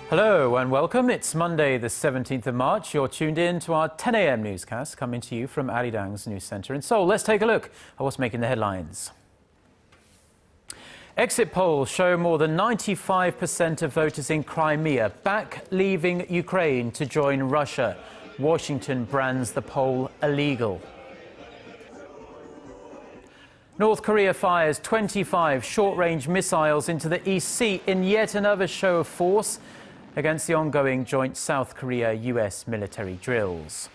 Hello and welcome. It's Monday, the 17th of March. You're tuned in to our 10 a.m. newscast coming to you from ARIRANG's news centre in Seoul. Let's take a look at what's making the headlines. Exit polls show more than 95% of voters in Crimea back leaving Ukraine to join Russia. Washington brands the poll illegal. North Korea fires 25 short-range missiles into the East Sea in yet another show of force against the ongoing joint South Korea-US military drills.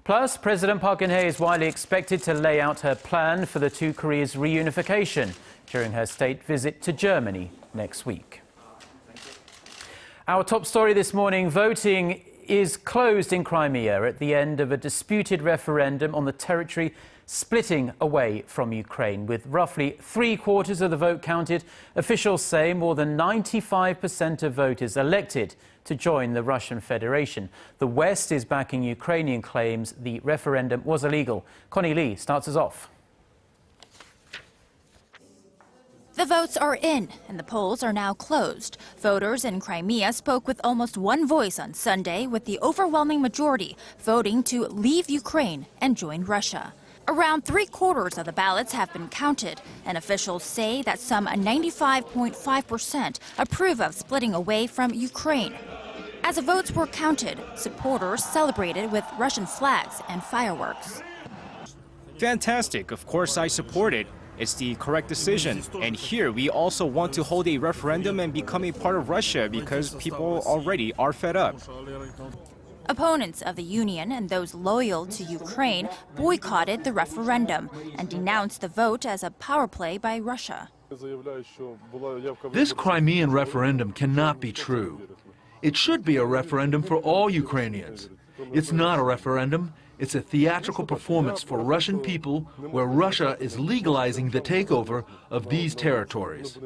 Plus, President Park Geun-hye is widely expected to lay out her plan for the two Koreas' reunification during her state visit to Germany next week. Our top story this morning, voting is closed in Crimea at the end of a disputed referendum on the territory splitting away from Ukraine. With roughly three-quarters of the vote counted, officials say more than 95% of voters elected to join the Russian Federation. The West is backing Ukrainian claims the referendum was illegal. Connie Lee starts us off. The votes are in, and the polls are now closed. Voters in Crimea spoke with almost one voice on Sunday, with the overwhelming majority voting to leave Ukraine and join Russia. Around three-quarters of the ballots have been counted, and officials say that some 95.5% approve of splitting away from Ukraine. As the votes were counted, supporters celebrated with Russian flags and fireworks. Fantastic. Of course, I support it. It's the correct decision. And here we also want to hold a referendum and become a part of Russia because people already are fed up. Opponents of the union and those loyal to Ukraine boycotted the referendum and denounced the vote as a power play by Russia. This Crimean referendum cannot be true. It should be a referendum for all Ukrainians. It's not a referendum. It's a theatrical performance for Russian people where Russia is legalizing the takeover of these territories.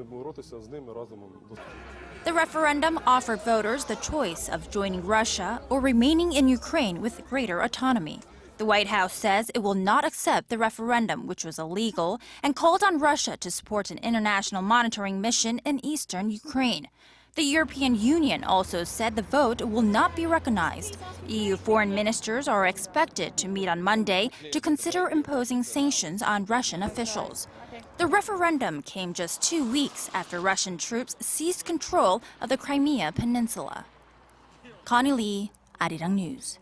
The referendum offered voters the choice of joining Russia or remaining in Ukraine with greater autonomy. The White House says it will not accept the referendum, which was illegal, and called on Russia to support an international monitoring mission in eastern Ukraine. The European Union also said the vote will not be recognized. EU foreign ministers are expected to meet on Monday to consider imposing sanctions on Russian officials. The referendum came just 2 weeks after Russian troops seized control of the Crimea Peninsula. Connie Lee, ARIRANG News.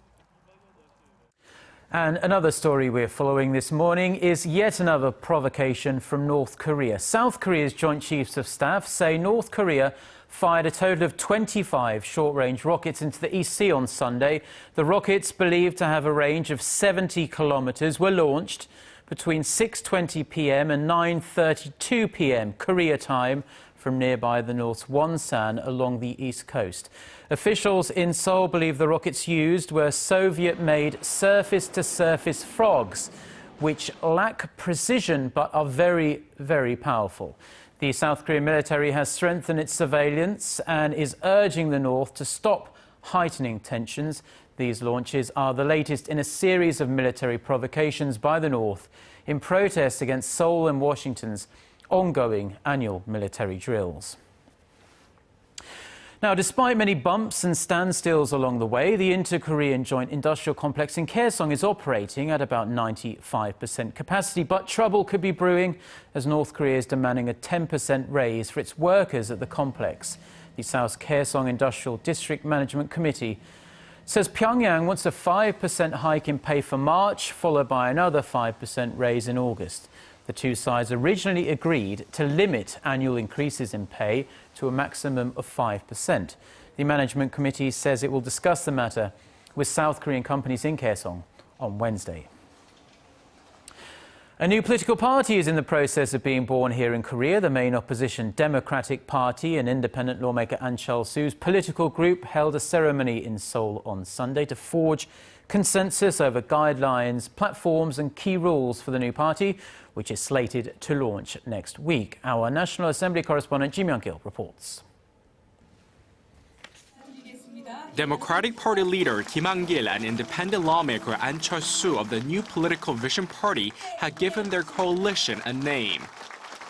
And another story we're following this morning is yet another provocation from North Korea. South Korea's Joint Chiefs of Staff say North Korea fired a total of 25 short-range rockets into the East Sea on Sunday. The rockets, believed to have a range of 70 kilometers, were launched between 6:20 p.m. and 9:32 p.m. Korea time from nearby the North's Wonsan along the east coast. Officials in Seoul believe the rockets used were Soviet-made surface-to-surface frogs, which lack precision but are very, very powerful. The South Korean military has strengthened its surveillance and is urging the North to stop heightening tensions. These launches are the latest in a series of military provocations by the North in protest against Seoul and Washington's ongoing annual military drills. Now, despite many bumps and standstills along the way, the Inter-Korean Joint Industrial Complex in Kaesong is operating at about 95% capacity. But trouble could be brewing as North Korea is demanding a 10% raise for its workers at the complex. The South Kaesong Industrial District Management Committee says Pyongyang wants a 5% hike in pay for March, followed by another 5% raise in August. The two sides originally agreed to limit annual increases in pay to a maximum of 5%. The Management Committee says it will discuss the matter with South Korean companies in Kaesong on Wednesday. A new political party is in the process of being born here in Korea. The main opposition Democratic Party and independent lawmaker Ahn Cheol-soo's political group held a ceremony in Seoul on Sunday to forge consensus over guidelines, platforms and key rules for the new party, which is slated to launch next week. Our National Assembly correspondent Ji Myung-kil reports. Democratic Party leader Kim Han-gil and independent lawmaker Ahn Cheol-soo of the New Political Vision Party had given their coalition a name.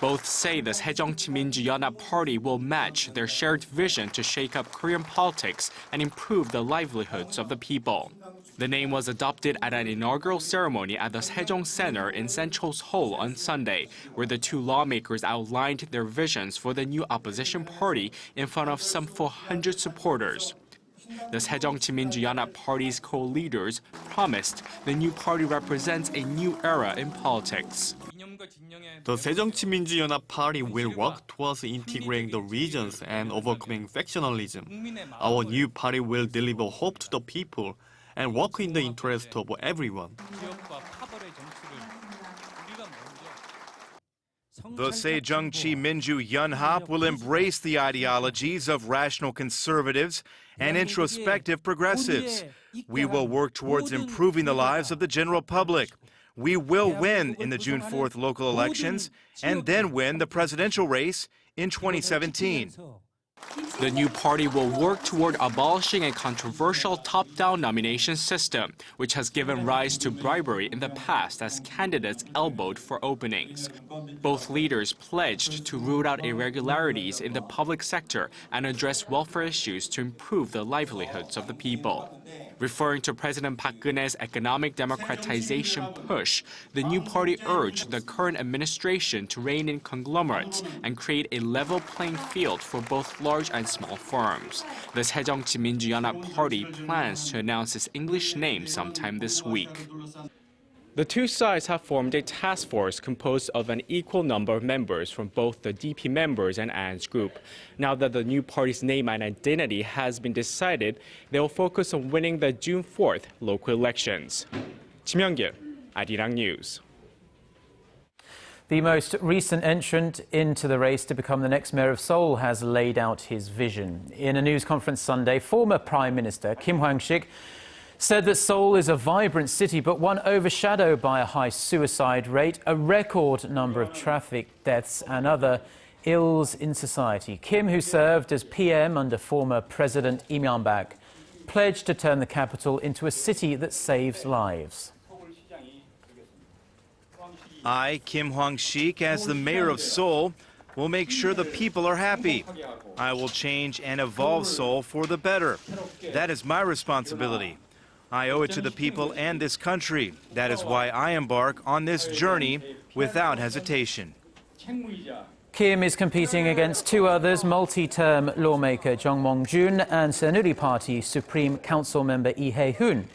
Both say the 새정치민주연합 Party will match their shared vision to shake up Korean politics and improve the livelihoods of the people. The name was adopted at an inaugural ceremony at the Sejong Center in Central Seoul on Sunday, where the two lawmakers outlined their visions for the new opposition party in front of some 400 supporters. The 새정치민주연합 Party's co-leaders promised the new party represents a new era in politics. The 새정치민주연합 Party will work towards integrating the regions and overcoming factionalism. Our new party will deliver hope to the people and work in the interest of everyone. The 새정치민주연합 will embrace the ideologies of rational conservatives and introspective progressives. We will work towards improving the lives of the general public. We will win in the June 4th local elections and then win the presidential race in 2017. The new party will work toward abolishing a controversial top-down nomination system, which has given rise to bribery in the past as candidates elbowed for openings. Both leaders pledged to root out irregularities in the public sector and address welfare issues to improve the livelihoods of the people. Referring to President Park Geun-hye's economic democratization push, the new party urged the current administration to rein in conglomerates and create a level playing field for both large and small firms. The 새정치민주연합 Party plans to announce its English name sometime this week. The two sides have formed a task force composed of an equal number of members from both the DP members and An's group. Now that the new party's name and identity has been decided, they will focus on winning the June 4th local elections. Kim Young-gil, ARIRANG News. The most recent entrant into the race to become the next mayor of Seoul has laid out his vision. In a news conference Sunday, former Prime Minister Kim Hwang-sik said that Seoul is a vibrant city, but one overshadowed by a high suicide rate, a record number of traffic deaths and other ills in society. Kim, who served as PM under former President Lee Myung-bak, pledged to turn the capital into a city that saves lives. I, Kim Hwang-sik, as the mayor of Seoul, will make sure the people are happy. I will change and evolve Seoul for the better. That is my responsibility. I owe it to the people and this country. That is why I embark on this journey without hesitation. Kim is competing against two others, multi-term lawmaker Jung Mong-jun and Saenuri Party Supreme Council member Lee Hae-hoon.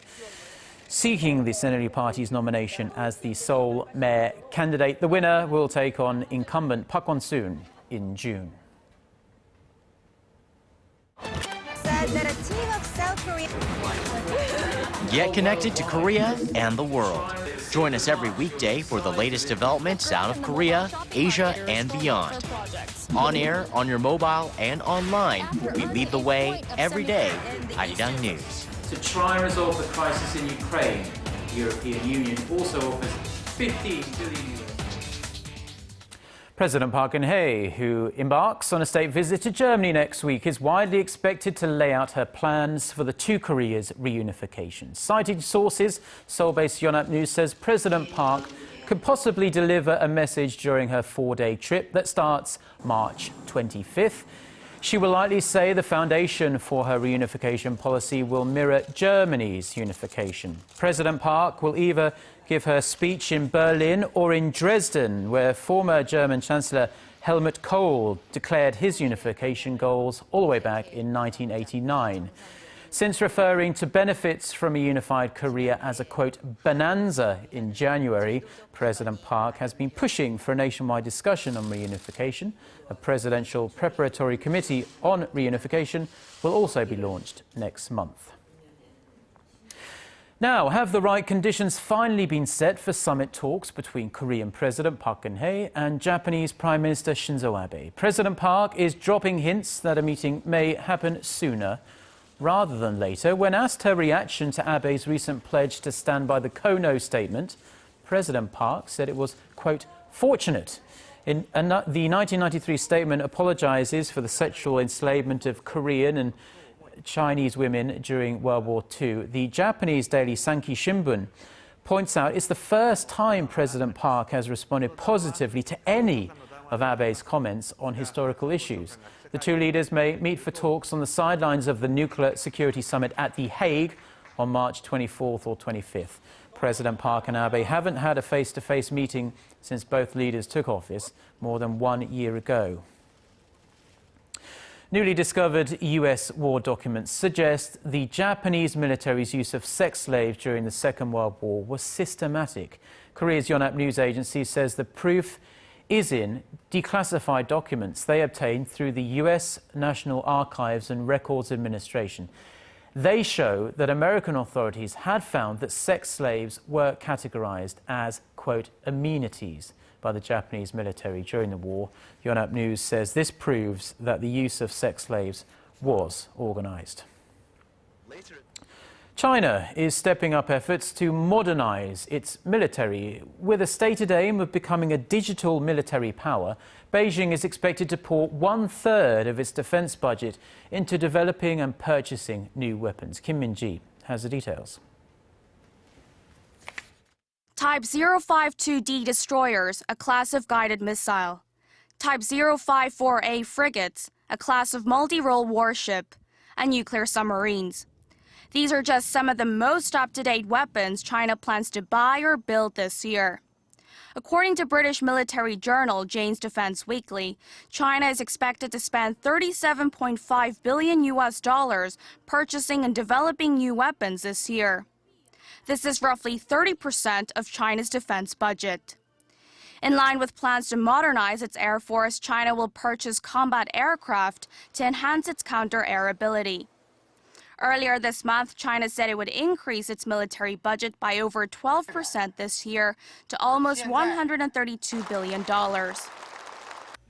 Seeking the Saenuri Party's nomination as the Seoul mayor candidate, the winner will take on incumbent Park Won-soon in June. Said that a team of South Korea. Get connected to Korea and the world. Join us every weekday for the latest developments out of Korea, Asia, and beyond. On air, on your mobile, and online, we lead the way every day. ARIRANG News. To try and resolve the crisis in Ukraine, the European Union also offers $15 billion. President Park Geun-hye, who embarks on a state visit to Germany next week, is widely expected to lay out her plans for the two Koreas' reunification. Citing sources, Seoul-based Yonhap News says President Park could possibly deliver a message during her four-day trip that starts March 25th. She will likely say the foundation for her reunification policy will mirror Germany's unification. President Park will either give her speech in Berlin or in Dresden, where former German Chancellor Helmut Kohl declared his unification goals all the way back in 1989. Since referring to benefits from a unified Korea as a, quote, bonanza in January, President Park has been pushing for a nationwide discussion on reunification. A presidential preparatory committee on reunification will also be launched next month. Now, have the right conditions finally been set for summit talks between Korean President Park Geun-hye and Japanese Prime Minister Shinzo Abe? President Park is dropping hints that a meeting may happen sooner rather than later. When asked her reaction to Abe's recent pledge to stand by the Kono statement, President Park said it was, quote, fortunate. The 1993 statement apologizes for the sexual enslavement of Korean and Chinese women during World War II. The Japanese daily Sankei Shimbun points out it's the first time President Park has responded positively to any of Abe's comments on historical issues. The two leaders may meet for talks on the sidelines of the Nuclear Security Summit at The Hague on March 24th or 25th. President Park and Abe haven't had a face-to-face meeting since both leaders took office more than 1 year ago. Newly discovered US war documents suggest the Japanese military's use of sex slaves during the Second World War was systematic. Korea's Yonhap news agency says the proof is in declassified documents they obtained through the US National Archives and Records Administration. They show that American authorities had found that sex slaves were categorized as, quote, amenities by the Japanese military during the war. Yonhap News says this proves that the use of sex slaves was organized. China is stepping up efforts to modernize its military. With a stated aim of becoming a digital military power, Beijing is expected to pour 1/3 of its defense budget into developing and purchasing new weapons. Kim Min-ji has the details. Type 052D destroyers, a class of guided missile. Type 054A frigates, a class of multi-role warship, and nuclear submarines. These are just some of the most up-to-date weapons China plans to buy or build this year. According to British military journal Jane's Defense Weekly, China is expected to spend $37.5 billion purchasing and developing new weapons this year. This is roughly 30% of China's defense budget. In line with plans to modernize its air force, China will purchase combat aircraft to enhance its counter-air ability. Earlier this month, China said it would increase its military budget by over 12% this year to almost $132 billion.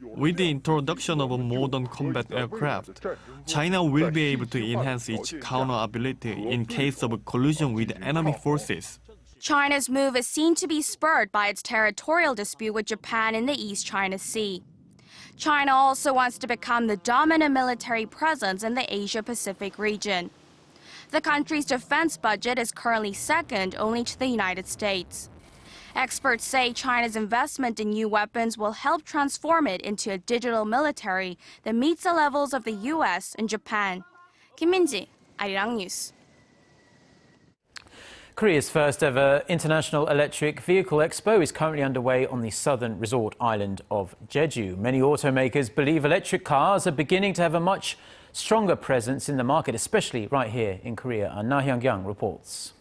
With the introduction of a modern combat aircraft, China will be able to enhance its counter ability in case of a collision with enemy forces. China's move is seen to be spurred by its territorial dispute with Japan in the East China Sea. China also wants to become the dominant military presence in the Asia-Pacific region. The country's defense budget is currently second only to the United States. Experts say China's investment in new weapons will help transform it into a digital military that meets the levels of the U.S. and Japan. Kim Min-ji, ARIRANG News. Korea's first ever International Electric Vehicle Expo is currently underway on the southern resort island of Jeju. Many automakers believe electric cars are beginning to have a much stronger presence in the market, especially right here in Korea. Na Hyung-kyung reports.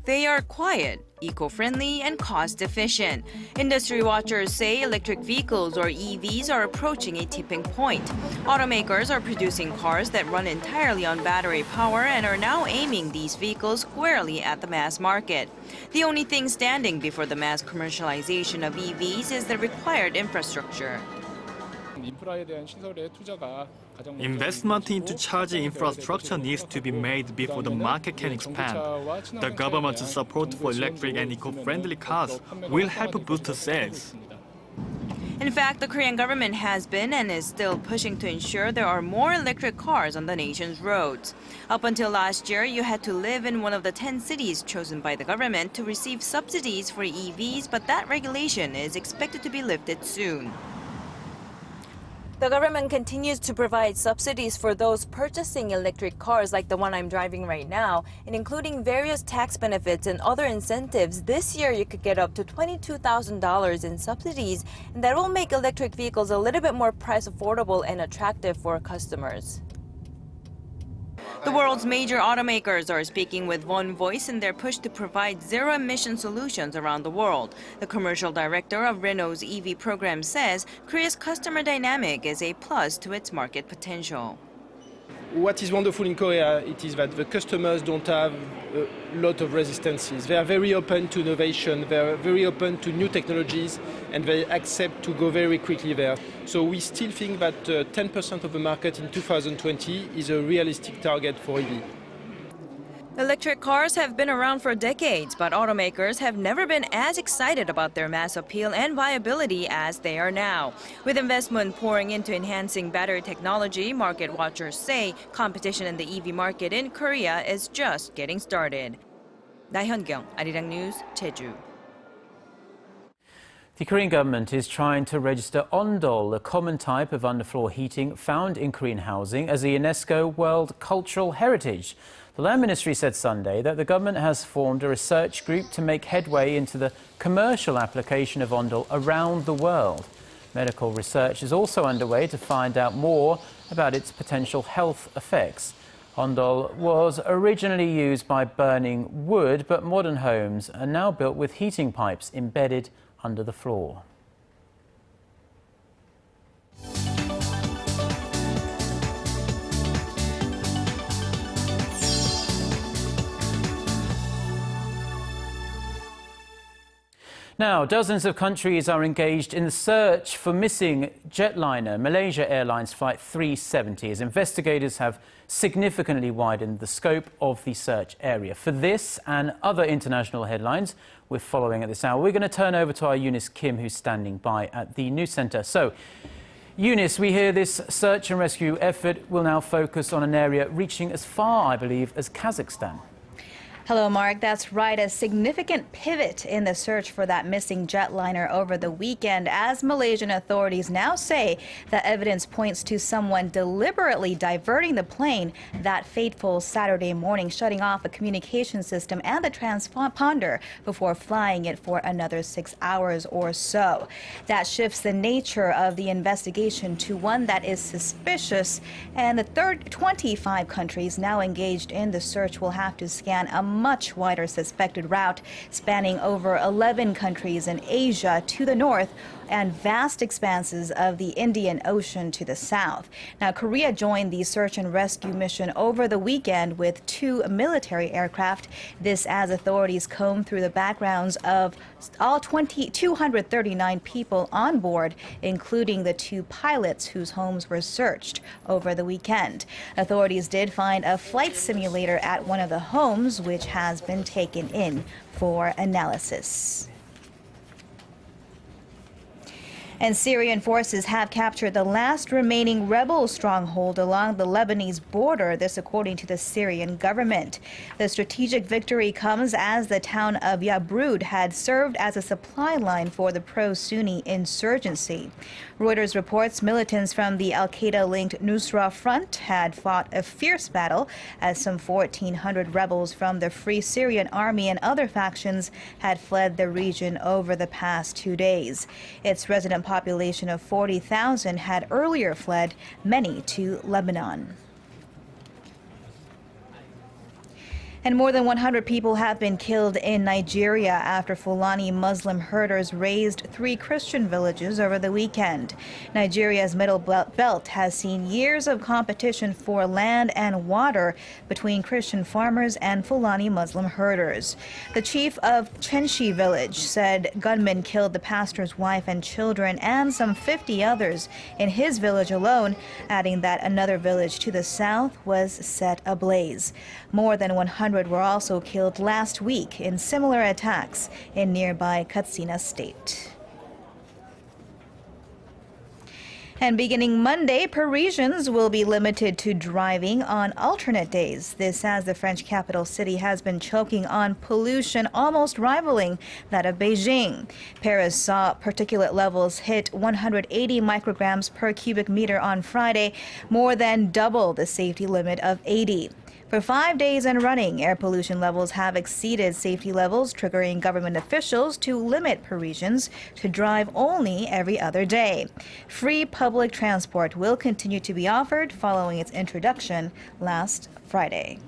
They are quiet, eco-friendly, and cost-efficient. Industry watchers say electric vehicles, or EVs, are approaching a tipping point. Automakers are producing cars that run entirely on battery power and are now aiming these vehicles squarely at the mass market. The only thing standing before the mass commercialization of EVs is the required infrastructure. Investment into charging infrastructure needs to be made before the market can expand. The government's support for electric and eco-friendly cars will help boost sales. In fact, the Korean government has been and is still pushing to ensure there are more electric cars on the nation's roads. Up until last year, you had to live in one of the 10 cities chosen by the government to receive subsidies for EVs, but that regulation is expected to be lifted soon. The government continues to provide subsidies for those purchasing electric cars like the one I'm driving right now, and including various tax benefits and other incentives. This year you could get up to $22,000 in subsidies, and that will make electric vehicles a little bit more price affordable and attractive for customers. The world's major automakers are speaking with one voice in their push to provide zero-emission solutions around the world. The commercial director of Renault's EV program says Korea's customer dynamic is a plus to its market potential. What is wonderful in Korea it is that the customers don't have a lot of resistances. They are very open to innovation, they are very open to new technologies, and they accept to go very quickly there. So we still think that 10% of the market in 2020 is a realistic target for EV. Electric cars have been around for decades, but automakers have never been as excited about their mass appeal and viability as they are now. With investment pouring into enhancing battery technology, market watchers say competition in the EV market in Korea is just getting started. Na Hyun-kyung, ARIRANG News, Jeju. The Korean government is trying to register ondol, a common type of underfloor heating found in Korean housing, as a UNESCO World Cultural Heritage. The Land Ministry said Sunday that the government has formed a research group to make headway into the commercial application of ondol around the world. Medical research is also underway to find out more about its potential health effects. Ondol was originally used by burning wood, but modern homes are now built with heating pipes embedded under the floor. Now, dozens of countries are engaged in the search for missing jetliner Malaysia Airlines Flight 370, as investigators have significantly widened the scope of the search area. For this and other international headlines we're following at this hour, we're going to turn over to our Eunice Kim, who's standing by at the news centre. So, Eunice, we hear this search and rescue effort will now focus on an area reaching as far, I believe, as Kazakhstan. Hello, Mark. That's right. A significant pivot in the search for that missing jetliner over the weekend, as Malaysian authorities now say that evidence points to someone deliberately diverting the plane that fateful Saturday morning, shutting off a communication system and the transponder before flying it for another 6 hours or so. That shifts the nature of the investigation to one that is suspicious, and the 25 countries now engaged in the search will have to scan a much wider suspected route spanning over 11 countries in Asia to the north and vast expanses of the Indian Ocean to the south. Now, Korea joined the search and rescue mission over the weekend with 2 military aircraft. This as authorities comb through the backgrounds of all 239 people on board, including the 2 pilots whose homes were searched over the weekend. Authorities did find a flight simulator at one of the homes, which has been taken in for analysis. And Syrian forces have captured the last remaining rebel stronghold along the Lebanese border, this according to the Syrian government. The strategic victory comes as the town of Yabrud had served as a supply line for the pro-Sunni insurgency. Reuters reports militants from the al-Qaeda-linked Nusra Front had fought a fierce battle as some 1,400 rebels from the Free Syrian Army and other factions had fled the region over the past 2 days. Its resident population of 40,000 had earlier fled, many to Lebanon. And more than 100 people have been killed in Nigeria after Fulani Muslim herders razed 3 Christian villages over the weekend. Nigeria's Middle Belt has seen years of competition for land and water between Christian farmers and Fulani Muslim herders. The chief of Chenshi village said gunmen killed the pastor's wife and children and some 50 others in his village alone, adding that another village to the south was set ablaze. More than 100 were also killed last week in similar attacks in nearby Katsina State. And beginning Monday, Parisians will be limited to driving on alternate days. This as the French capital city has been choking on pollution, almost rivaling that of Beijing. Paris saw particulate levels hit 180 micrograms per cubic meter on Friday, more than double the safety limit of 80. For 5 days in running, air pollution levels have exceeded safety levels, triggering government officials to limit Parisians to drive only every other day. Free public transport will continue to be offered following its introduction last Friday.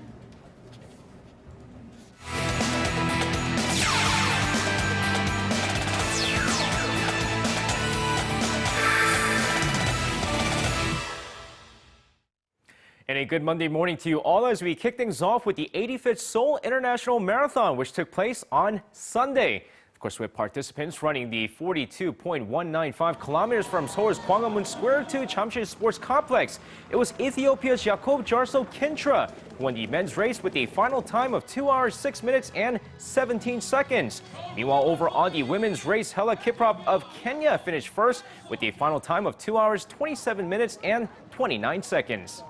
And a good Monday morning to you all as we kick things off with the 85th Seoul International Marathon, which took place on Sunday. Of course, with participants running the 42.195 kilometers from Seoul's Gwanghwamun Square to Jamsil Sports Complex. It was Ethiopia's Jakob Jarso Kintra who won the men's race with a final time of 2 hours, 6 minutes and 17 seconds. Meanwhile, over on the women's race, Hela Kiprop of Kenya finished first with a final time of 2 hours, 27 minutes and 29 seconds.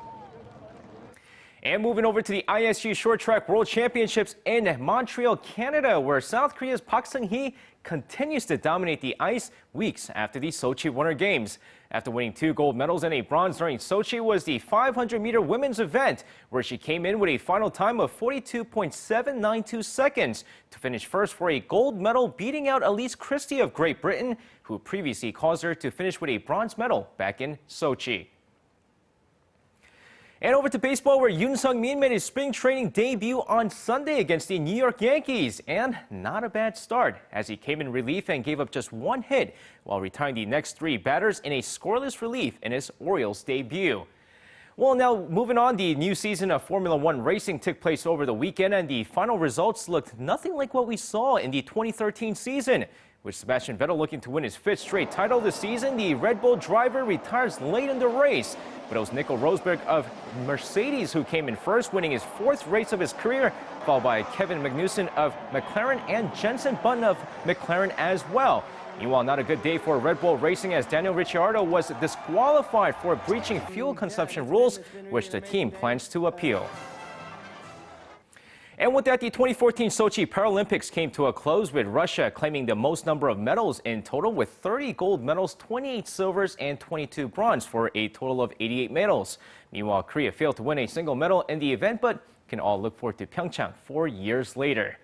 And moving over to the ISG Short Track World Championships in Montreal, Canada, where South Korea's Park Seung-hee continues to dominate the ice weeks after the Sochi Winter Games. After winning 2 gold medals and a bronze during Sochi was the 500-meter women's event, where she came in with a final time of 42.792 seconds to finish first for a gold medal, beating out Elise Christie of Great Britain, who previously caused her to finish with a bronze medal back in Sochi. And over to baseball, where Yoon Sung-min made his spring training debut on Sunday against the New York Yankees. And not a bad start, as he came in relief and gave up just 1 hit, while retiring the next 3 batters in a scoreless relief in his Orioles debut. Well, now moving on, the new season of Formula One racing took place over the weekend, and the final results looked nothing like what we saw in the 2013 season. With Sebastian Vettel looking to win his 5th straight title this season, the Red Bull driver retires late in the race. But it was Nico Rosberg of Mercedes who came in first, winning his 4th race of his career, followed by Kevin Magnussen of McLaren and Jenson Button of McLaren as well. Meanwhile, not a good day for Red Bull Racing, as Daniel Ricciardo was disqualified for breaching fuel consumption rules, which the team plans to appeal. And with that, the 2014 Sochi Paralympics came to a close, with Russia claiming the most number of medals in total, with 30 gold medals, 28 silvers, and 22 bronze, for a total of 88 medals. Meanwhile, Korea failed to win a single medal in the event, but can all look forward to Pyeongchang 4 years later.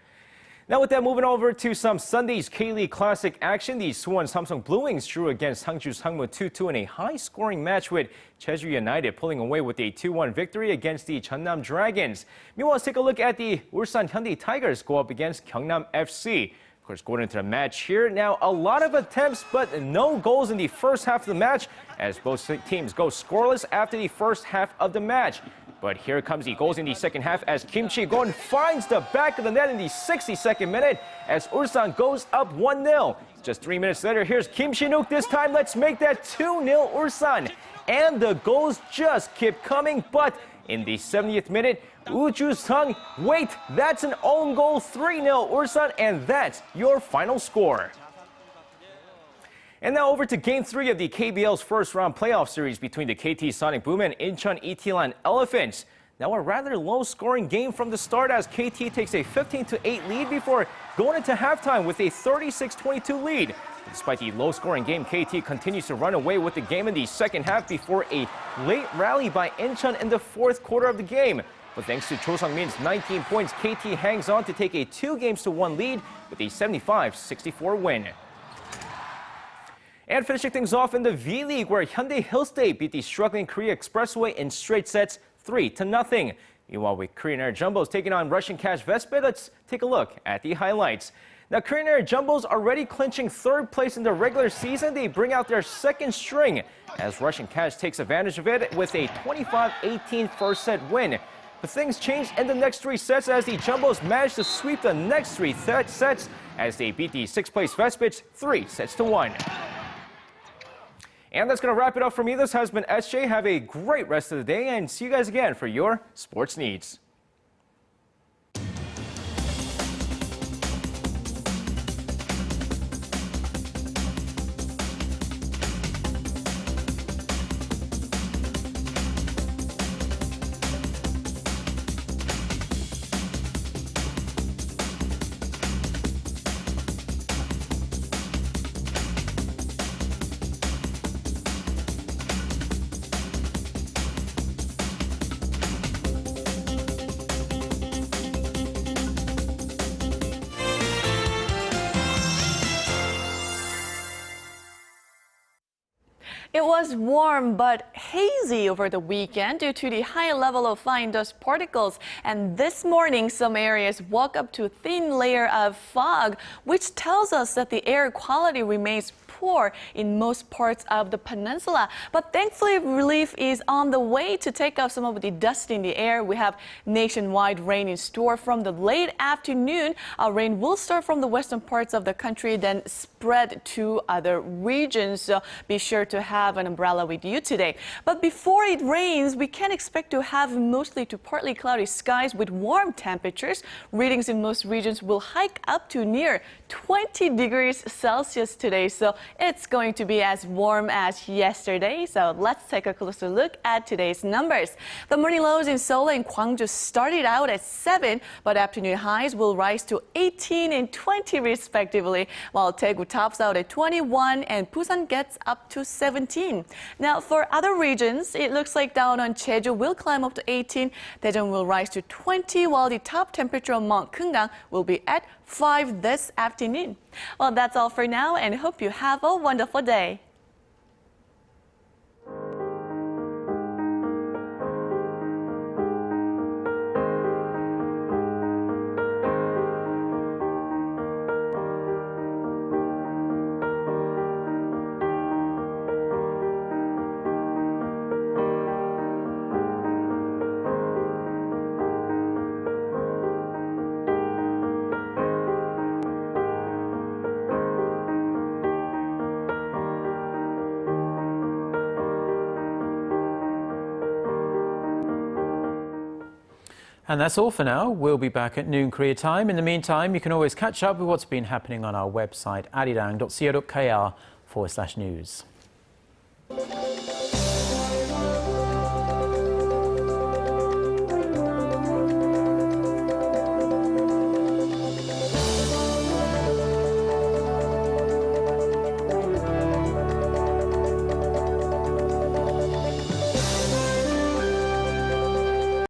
Now with that, moving over to some Sunday's K-League Classic action. The Suwon Samsung Blue Wings drew against Hangju Sangmu 2-2 in a high-scoring match, with Jeju United pulling away with a 2-1 victory against the Jeonnam Dragons. Meanwhile, let's take a look at the Ulsan Hyundai Tigers go up against Gyeongnam FC. Of course, going into the match here, now a lot of attempts, but no goals in the first half of the match, as both teams go scoreless after the first half of the match. But here comes the goals in the second half, as Kim Chi-gon finds the back of the net in the 62nd minute as Ulsan goes up 1-0. Just 3 minutes later, here's Kim Shin-wook this time. Let's make that 2-0 Ulsan. And the goals just keep coming, but in the 70th minute, Woo Ju-sung, wait, that's an own goal, 3-0 Ulsan, and that's your final score. And now over to Game 3 of the KBL's first-round playoff series between the KT Sonic Boom and Incheon Itilan Elephants. Now a rather low-scoring game from the start, as KT takes a 15-8 lead before going into halftime with a 36-22 lead. Despite the low-scoring game, KT continues to run away with the game in the second half before a late rally by Incheon in the 4th quarter of the game. But thanks to Cho Sung-min's 19 points, KT hangs on to take a 2-1 lead with a 75-64 win. And finishing things off in the V-League, where Hyundai Hillstate beat the struggling Korea Expressway in straight sets 3-0. Meanwhile, with Korean Air Jumbos taking on Russian Cash Vespet, let's take a look at the highlights. Now, Korean Air Jumbos already clinching 3rd place in the regular season. They bring out their 2nd string, as Russian Cash takes advantage of it with a 25-18 first set win. But things changed in the next 3 sets, as the Jumbos managed to sweep the next 3 sets as they beat the 6th place Vespets 3-1. And that's going to wrap it up for me. This has been SJ. Have a great rest of the day, and see you guys again for your sports needs. It was warm but hazy over the weekend due to the high level of fine dust particles. And this morning, some areas woke up to a thin layer of fog, which tells us that the air quality remains poor in most parts of the peninsula. But thankfully, relief is on the way to take off some of the dust in the air. We have nationwide rain in store from the late afternoon. Rain will start from the western parts of the country, then spread to other regions. So be sure to have have an umbrella with you today. But before it rains, we can expect to have mostly to partly cloudy skies with warm temperatures. Readings in most regions will hike up to near 20 degrees Celsius today, so it's going to be as warm as yesterday. So let's take a closer look at today's numbers. The morning lows in Seoul and Gwangju started out at 7, but afternoon highs will rise to 18 and 20 respectively, while Daegu tops out at 21 and Busan gets up to 17. Now for other regions, it looks like down on Jeju will climb up to 18, Daejeon will rise to 20, while the top temperature on Mount Kumgang will be at 5 this afternoon. Well, that's all for now, and hope you have a wonderful day. And that's all for now. We'll be back at noon Korea time. In the meantime, you can always catch up with what's been happening on our website, arirang.co.kr/news.